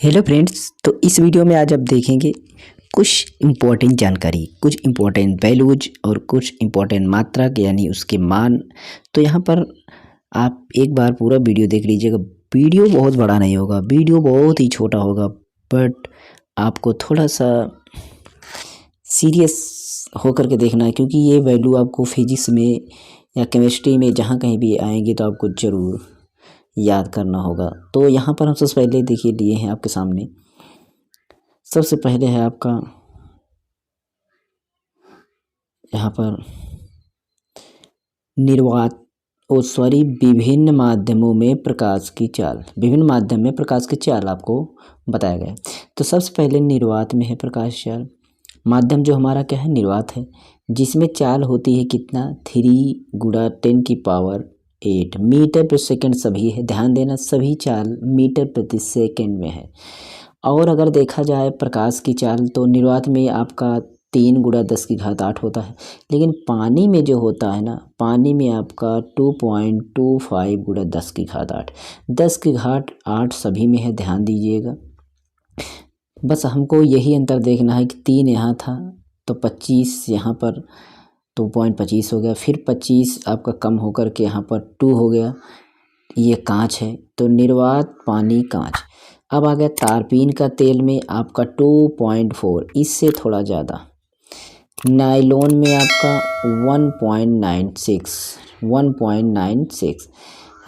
Hello friends, तो इस video में आज आप देखेंगे कुछ इम्पोर्टेंट जानकारी, कुछ इम्पोर्टेंट वैल्यूज और कुछ इम्पोर्टेंट मात्रक यानी उसके मान। तो यहाँ पर आप एक बार पूरा वीडियो देख लीजिएगा। वीडियो बहुत बड़ा नहीं होगा, वीडियो बहुत ही छोटा होगा, बट आपको थोड़ा सा सीरियस होकर के देखना है, क्योंकि ये वैल्यू आपको फिजिक्स में या केमिस्ट्री में जहाँ कहीं भी आएंगे तो आपको ज़रूर याद करना होगा। तो यहाँ पर हम सबसे पहले देखिए लिए हैं आपके सामने। सबसे पहले है आपका यहाँ पर विभिन्न माध्यमों में प्रकाश की चाल, विभिन्न माध्यम में प्रकाश की चाल आपको बताया गया है। तो सबसे पहले निर्वात में है प्रकाश चाल। माध्यम जो हमारा क्या है, निर्वात है, जिसमें चाल होती है कितना 3 × 10⁸ मीटर प्रति सेकंड सभी है। ध्यान देना, सभी चाल मीटर प्रति सेकंड में है। और अगर देखा जाए प्रकाश की चाल तो निर्वात में आपका 3 × 10⁸ होता है, लेकिन पानी में जो होता है ना, पानी में आपका 2.25 × 10⁸ 10⁸ सभी में है। ध्यान दीजिएगा, बस हमको यही अंतर देखना है कि 3 यहाँ था तो 25 यहाँ पर 2.25 हो गया, फिर 25 आपका कम होकर के यहाँ पर 2 हो गया। ये कांच है, तो निर्वात पानी कांच। अब आ गया तारपीन का तेल में आपका 2.4, इससे थोड़ा ज़्यादा। नायलॉन में आपका 1.96,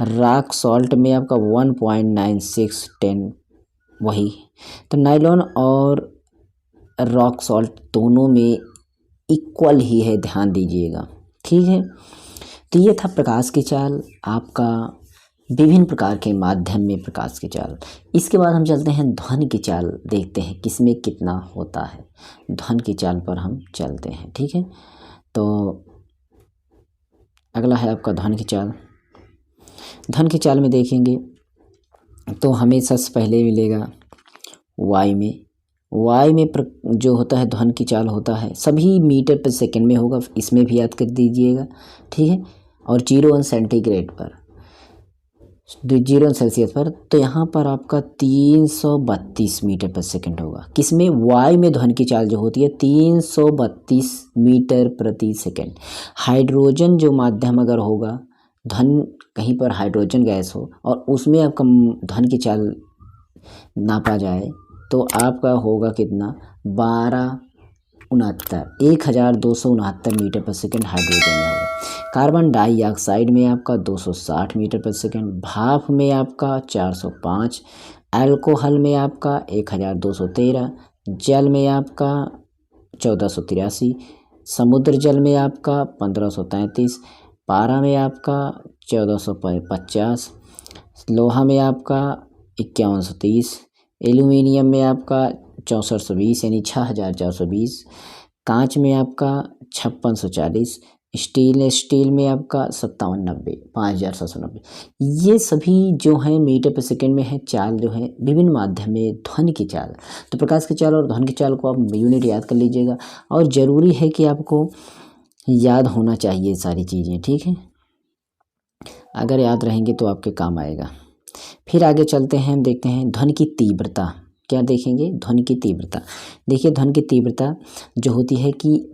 रॉक सॉल्ट में आपका 1.9610 वही। तो नायलॉन और रॉक सॉल्ट दोनों में इक्वल ही है, ध्यान दीजिएगा, ठीक है। तो ये था प्रकाश की चाल, आपका विभिन्न प्रकार के माध्यम में प्रकाश की चाल। इसके बाद हम चलते हैं ध्वनि की चाल, देखते हैं किसमें कितना होता है। ध्वनि की चाल पर हम चलते हैं, ठीक है। तो अगला है आपका ध्वनि की चाल। ध्वनि की चाल में देखेंगे तो हमें सबसे पहले मिलेगा वायु में जो होता है ध्वनि की चाल होता है, सभी मीटर पर सेकंड में होगा, इसमें भी याद कर दीजिएगा, ठीक है। और 0 सेंटीग्रेड पर, 0 सेल्सियस पर, तो यहाँ पर आपका 332 मीटर पर सेकंड होगा। किसमें? वायु में ध्वनि की चाल जो होती है 332 मीटर प्रति सेकंड। हाइड्रोजन जो माध्यम अगर होगा, ध्वनि कहीं पर हाइड्रोजन गैस हो और उसमें आपका ध्वनि की चाल नापा जाए तो आपका होगा कितना, 1269 मीटर पर सेकंड हाइड्रोजन में होगा। कार्बन डाइऑक्साइड में आपका 260 मीटर पर सेकंड, भाप में आपका 405, अल्कोहल में आपका 1213, जल में आपका 1483, समुद्र जल में आपका 1533, पारा में आपका 1450, लोहा में आपका 5130, एल्यूमिनियम में आपका 6420 यानी 6420, कांच में आपका 5640, स्टील में आपका 5790, 5790। ये सभी जो हैं मीटर पर सेकंड में है चाल, जो है विभिन्न माध्यम में ध्वनि की चाल। तो प्रकाश की चाल और ध्वनि की चाल को आप यूनिट याद कर लीजिएगा, और ज़रूरी है कि आपको याद होना चाहिए सारी चीज़ें, ठीक है। अगर याद रहेंगे तो आपके काम आएगा। फिर आगे चलते हैं, हम देखते हैं ध्वनि की तीव्रता। क्या देखेंगे? ध्वनि की तीव्रता। देखिए, ध्वनि की तीव्रता जो होती है कि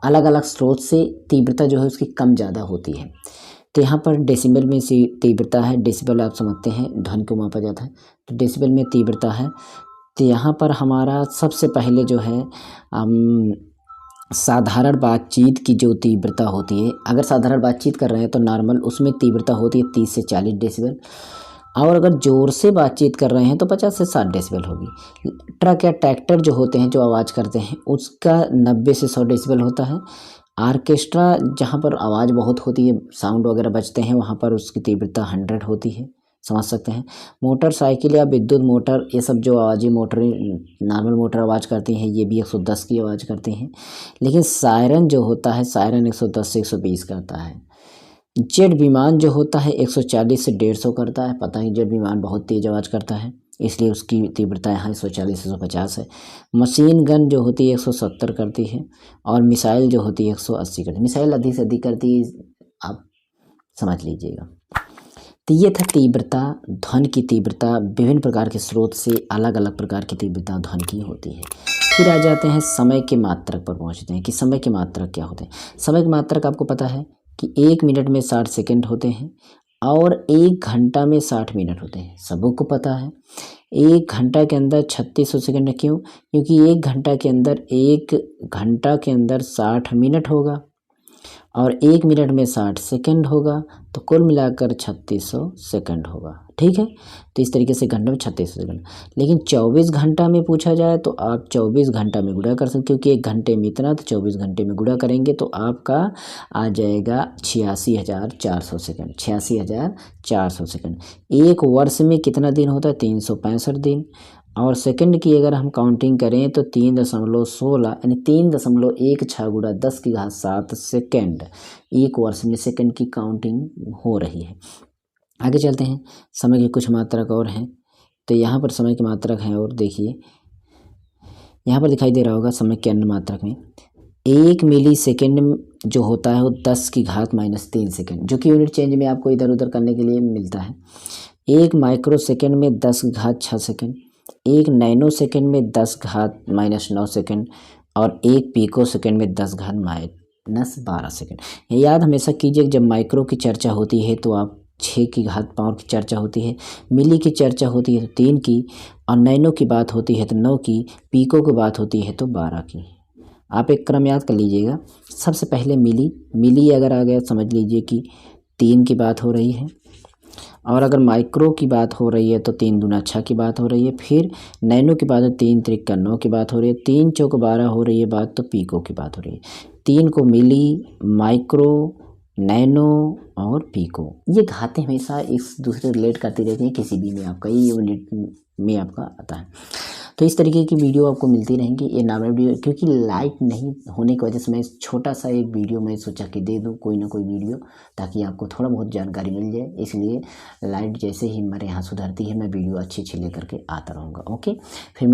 अलग अलग स्रोत से तीव्रता जो है उसकी कम ज़्यादा होती है। तो यहाँ पर डेसिबल में तीव्रता है, डेसिबल आप समझते हैं ध्वनि को मापा जाता है, तो डेसिबल में तीव्रता है। तो यहाँ पर हमारा सबसे पहले जो है साधारण बातचीत की जो तीव्रता होती है, अगर साधारण बातचीत कर रहे हैं तो नॉर्मल, उसमें तीव्रता होती है 30 से 40 डेसिबल, और अगर ज़ोर से बातचीत कर रहे हैं तो 50 से 60 डेसिबल होगी। ट्रक या ट्रैक्टर जो होते हैं, जो आवाज़ करते हैं, उसका 90 से 100 डेसिबल होता है। आर्केस्ट्रा जहाँ पर आवाज़ बहुत होती है, साउंड वगैरह बजते हैं, वहाँ पर उसकी तीव्रता 100 होती है, समझ सकते हैं। मोटरसाइकिल या विद्युत मोटर, ये सब जो आवाज़ी मोटरें, नॉर्मल मोटर आवाज़ करती हैं, ये भी 110 की आवाज़ करती हैं। लेकिन सायरन जो होता है, सायरन 110 से 120 करता है। जेट विमान जो होता है 140 से 150 करता है। पता ही, जेट विमान बहुत तेज़ आवाज़ करता है, इसलिए उसकी तीव्रता यहाँ 140 से 150 है। मशीन गन जो होती है 170 करती है, और मिसाइल जो होती है 180 करती है। मिसाइल अधिक से अधिक करती है, आप समझ लीजिएगा। तो ये था तीव्रता, ध्वनि की तीव्रता विभिन्न प्रकार के स्रोत से अलग अलग प्रकार की तीव्रता ध्वनि की होती है। फिर आ जाते हैं समय के मात्रक पर पहुंचते हैं कि समय के मात्रक क्या होते हैं। समय के मात्रक आपको पता है कि 1 मिनट में 60 सेकंड होते हैं और 1 घंटा में 60 मिनट होते हैं, सबको पता है। 1 घंटा के अंदर 3600 सेकंड, क्यों? क्योंकि 1 घंटा के अंदर 60 मिनट होगा और 1 मिनट में 60 सेकंड होगा, तो कुल मिलाकर 3600 सेकंड होगा। ठीक है, तो इस तरीके से घंटे में 3600 सेकंड। लेकिन 24 घंटा में पूछा जाए तो आप 24 घंटा में गुणा कर सकते, क्योंकि 1 घंटे में इतना, तो 24 घंटे में गुणा करेंगे तो आपका आ जाएगा 86,400 सेकंड। 86,400 सेकंड। एक वर्ष में कितना दिन होता है? 365 दिन। और सेकंड की अगर हम काउंटिंग करें तो 3.16 यानी 3.16 गुणा 10⁻7 सेकंड एक वर्ष में सेकंड की काउंटिंग हो रही है। आगे चलते हैं, समय की कुछ मात्रक और हैं। तो यहाँ पर समय की मात्रक हैं और देखिए यहाँ पर दिखाई दे रहा होगा समय के अन्य मात्रक में 1 मिली सेकेंड जो होता है वो 10⁻³ सेकेंड, जो कि यूनिट चेंज में आपको इधर उधर करने के लिए मिलता है। 1 माइक्रो सेकेंड में 10⁻6 सेकेंड, 1 नैनो सेकेंड में 10⁻⁻9 सेकेंड और 1 पीको सेकेंड में 10⁻12 सेकेंड। याद हमेशा कीजिए, जब माइक्रो की चर्चा होती है तो आप 6⁻पावर की चर्चा होती है, मिली की चर्चा होती है तो 3 की, और नैनो की बात होती है तो 9 की, पीको की बात होती है तो 12 की। आप एक क्रम याद कर लीजिएगा। सबसे पहले मिली अगर आ गया समझ लीजिए कि 3 की बात हो रही है, और अगर माइक्रो की बात हो रही है तो 3 दूना 6 की बात हो रही है। फिर नैनो की बात है 3 त्रिक 9 की बात हो रही है। 3 चौक 12 हो रही है बात, तो पीको की बात हो रही है। 3 को मिली, माइक्रो, नैनो और पीको, ये घातें हमेशा एक दूसरे रिलेट करती रहती हैं, किसी भी में आपका ये यूनिट में आपका आता है। तो इस तरीके की वीडियो आपको मिलती रहेंगी। ये नॉर्मल वीडियो, क्योंकि लाइट नहीं होने की वजह से मैं छोटा सा एक वीडियो मैं सोचा कि दे दूँ कोई ना कोई वीडियो, ताकि आपको थोड़ा बहुत जानकारी मिल जाए। इसलिए लाइट जैसे ही हमारे यहाँ सुधरती है मैं वीडियो अच्छी लेकर के आता रहूँगा। ओके, फिर